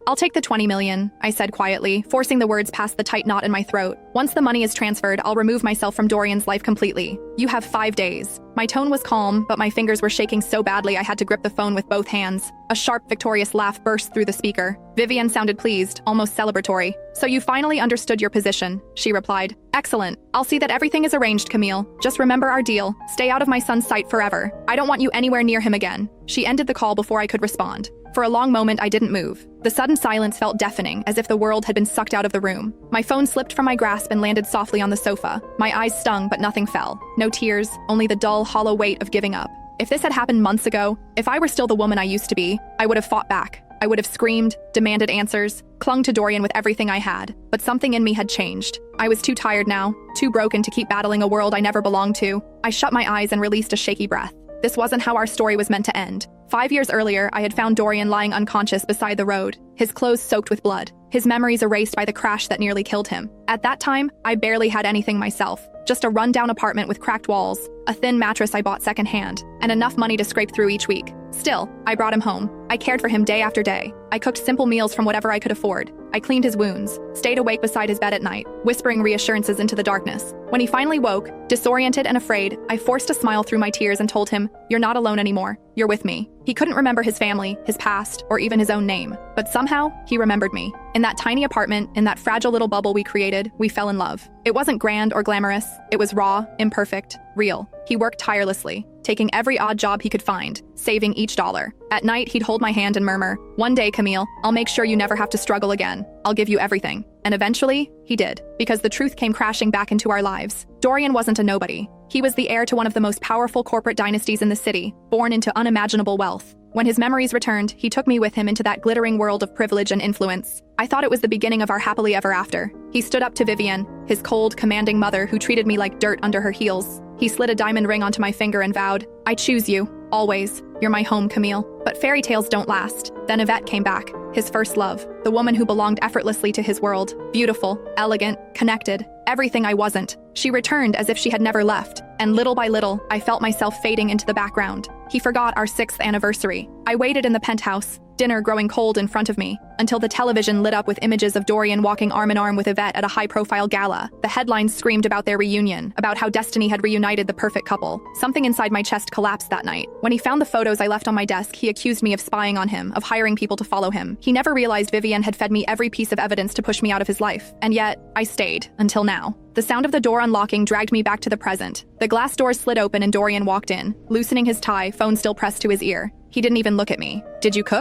I'll take the 20 million, I said quietly, forcing the words past the tight knot in my throat. Once the money is transferred, I'll remove myself from Dorian's life completely. You have 5 days. My tone was calm, but my fingers were shaking so badly I had to grip the phone with both hands. A sharp, victorious laugh burst through the speaker. Vivian sounded pleased, almost celebratory. So you finally understood your position, she replied. Excellent. I'll see that everything is arranged, Camille. Just remember our deal. Stay out of my son's sight forever. I don't want you anywhere near him again. She ended the call before I could respond. For a long moment, I didn't move. The sudden silence felt deafening, as if the world had been sucked out of the room. My phone slipped from my grasp and landed softly on the sofa. My eyes stung, but nothing fell. No tears, only the dull, hollow weight of giving up. If this had happened months ago, if I were still the woman I used to be, I would have fought back. I would have screamed, demanded answers, clung to Dorian with everything I had. But something in me had changed. I was too tired now, too broken to keep battling a world I never belonged to. I shut my eyes and released a shaky breath. This wasn't how our story was meant to end. 5 years earlier, I had found Dorian lying unconscious beside the road, his clothes soaked with blood, his memories erased by the crash that nearly killed him. At that time, I barely had anything myself. Just a rundown apartment with cracked walls, a thin mattress I bought secondhand, and enough money to scrape through each week. Still, I brought him home. I cared for him day after day. I cooked simple meals from whatever I could afford. I cleaned his wounds, stayed awake beside his bed at night, whispering reassurances into the darkness. When he finally woke, disoriented and afraid, I forced a smile through my tears and told him, "You're not alone anymore. You're with me." He couldn't remember his family, his past, or even his own name. But somehow, he remembered me. In that tiny apartment, in that fragile little bubble we created, we fell in love. It wasn't grand or glamorous. It was raw, imperfect, real. He worked tirelessly, taking every odd job he could find, saving each dollar. At night, he'd hold my hand and murmur, "One day, Camille, I'll make sure you never have to struggle again. I'll give you everything." And eventually, he did, because the truth came crashing back into our lives. Dorian wasn't a nobody. He was the heir to one of the most powerful corporate dynasties in the city, born into unimaginable wealth. When his memories returned, he took me with him into that glittering world of privilege and influence. I thought it was the beginning of our happily ever after. He stood up to Vivian, his cold, commanding mother who treated me like dirt under her heels. He slid a diamond ring onto my finger and vowed, "I choose you, always. You're my home, Camille." But fairy tales don't last. Then Yvette came back, his first love, the woman who belonged effortlessly to his world. Beautiful, elegant, connected, everything I wasn't. She returned as if she had never left, and little by little, I felt myself fading into the background. He forgot our 6th anniversary. I waited in the penthouse, dinner growing cold in front of me, until the television lit up with images of Dorian walking arm in arm with Yvette at a high-profile gala. The headlines screamed about their reunion, about how destiny had reunited the perfect couple. Something inside my chest collapsed that night. When he found the photos I left on my desk, he accused me of spying on him, of hiring people to follow him. He never realized Vivian had fed me every piece of evidence to push me out of his life. And yet, I stayed, until now. The sound of the door unlocking dragged me back to the present. The glass doors slid open and Dorian walked in, loosening his tie, phone still pressed to his ear. He didn't even look at me. "Did you cook?"